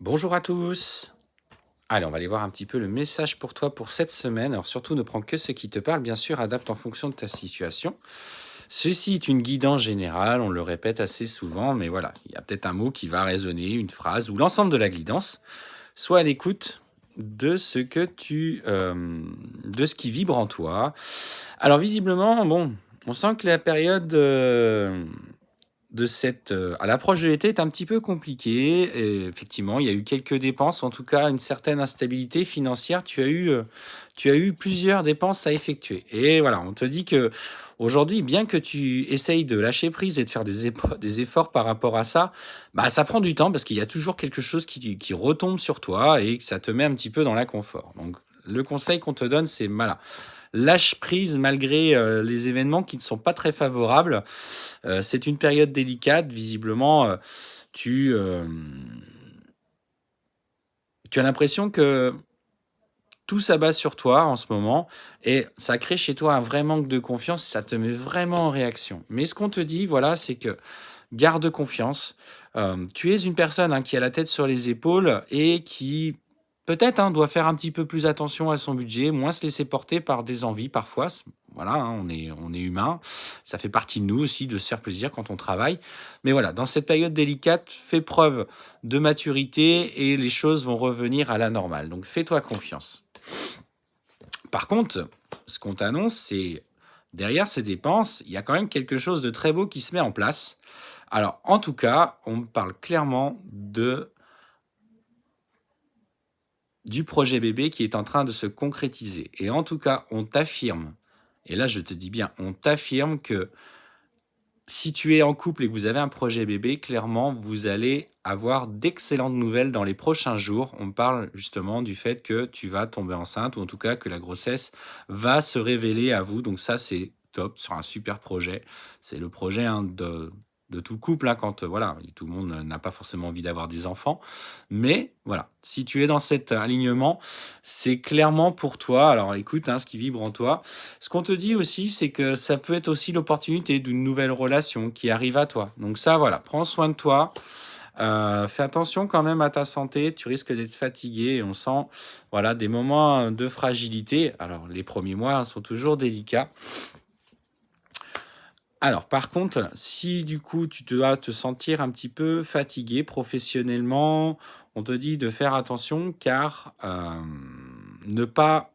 Bonjour à tous. Allez, on va aller voir un petit peu le message pour toi pour cette semaine. Alors surtout, ne prends que ce qui te parle, bien sûr, adapte en fonction de ta situation. Ceci est une guidance générale, on le répète assez souvent, mais voilà, il y a peut-être un mot qui va résonner, une phrase ou l'ensemble de la guidance. Sois à l'écoute de de ce qui vibre en toi. Alors visiblement, bon, on sent que la période à l'approche de l'été est un petit peu compliquée et effectivement, il y a eu quelques dépenses, en tout cas une certaine instabilité financière. Tu as eu plusieurs dépenses à effectuer et voilà, on te dit que aujourd'hui, bien que tu essayes de lâcher prise et de faire des efforts par rapport à ça, bah, ça prend du temps parce qu'il y a toujours quelque chose qui retombe sur toi et que ça te met un petit peu dans l'inconfort. Donc le conseil qu'on te donne, c'est voilà, lâche prise malgré, les événements qui ne sont pas très favorables. C'est une période délicate, visiblement, tu, hem, tu as l'impression que tout s'abat sur toi en ce moment et ça crée chez toi un vrai manque de confiance, ça te met vraiment en réaction. Mais ce qu'on te dit, voilà, c'est que garde confiance. Tu es une personne, hein, qui a la tête sur les épaules et qui peut-être, hein, doit faire un petit peu plus attention à son budget, moins se laisser porter par des envies parfois. Voilà, hein, on est humain. Ça fait partie de nous aussi de se faire plaisir quand on travaille. Mais voilà, dans cette période délicate, fais preuve de maturité et les choses vont revenir à la normale. Donc fais-toi confiance. Par contre, ce qu'on t'annonce, c'est derrière ces dépenses, il y a quand même quelque chose de très beau qui se met en place. Alors, en tout cas, on me parle clairement du projet bébé qui est en train de se concrétiser. Et en tout cas, on t'affirme, et là je te dis bien, on t'affirme que si tu es en couple et que vous avez un projet bébé, clairement, vous allez avoir d'excellentes nouvelles dans les prochains jours. On parle justement du fait que tu vas tomber enceinte ou en tout cas que la grossesse va se révéler à vous. Donc ça, c'est top sur un super projet. C'est le projet, hein, de tout couple, hein, quand voilà, tout le monde n'a pas forcément envie d'avoir des enfants. Mais voilà, si tu es dans cet alignement, c'est clairement pour toi. Alors écoute, hein, ce qui vibre en toi. Ce qu'on te dit aussi, c'est que ça peut être aussi l'opportunité d'une nouvelle relation qui arrive à toi. Donc ça, voilà, prends soin de toi. Fais attention quand même à ta santé. Tu risques d'être fatigué et on sent, voilà, des moments de fragilité. Alors les premiers mois, hein, sont toujours délicats. Alors, par contre, si du coup tu dois te sentir un petit peu fatigué professionnellement, on te dit de faire attention car ne va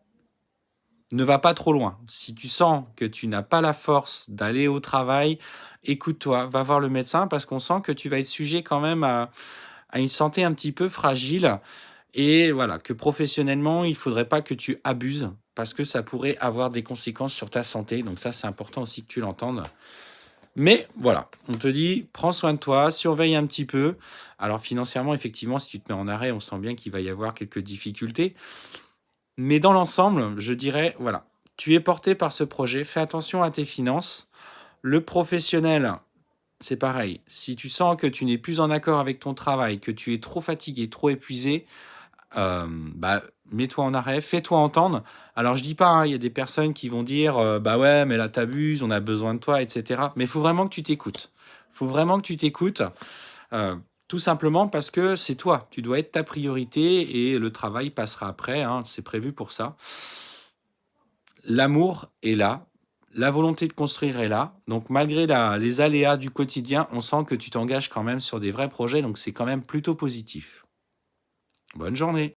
pas trop loin. Si tu sens que tu n'as pas la force d'aller au travail, écoute-toi, va voir le médecin parce qu'on sent que tu vas être sujet quand même à une santé un petit peu fragile et voilà, que professionnellement, il faudrait pas que tu abuses parce que ça pourrait avoir des conséquences sur ta santé. Donc ça, c'est important aussi que tu l'entendes. Mais voilà, on te dit, prends soin de toi, surveille un petit peu. Alors financièrement, effectivement, si tu te mets en arrêt, on sent bien qu'il va y avoir quelques difficultés. Mais dans l'ensemble, je dirais, voilà, tu es porté par ce projet, fais attention à tes finances. Le professionnel, c'est pareil. Si tu sens que tu n'es plus en accord avec ton travail, que tu es trop fatigué, trop épuisé, bah, mets-toi en arrêt, fais-toi entendre. Alors je dis pas, hein, il y a des personnes qui vont dire, bah ouais, mais là t'abuses, on a besoin de toi, etc. Mais il faut vraiment que tu t'écoutes. Faut vraiment que tu t'écoutes. Heu, Tout simplement parce que c'est toi, tu dois être ta priorité et le travail passera après, hein, c'est prévu pour ça. L'amour est là, la volonté de construire est là, donc malgré les aléas du quotidien, on sent que tu t'engages quand même sur des vrais projets, donc c'est quand même plutôt positif. Bonne journée.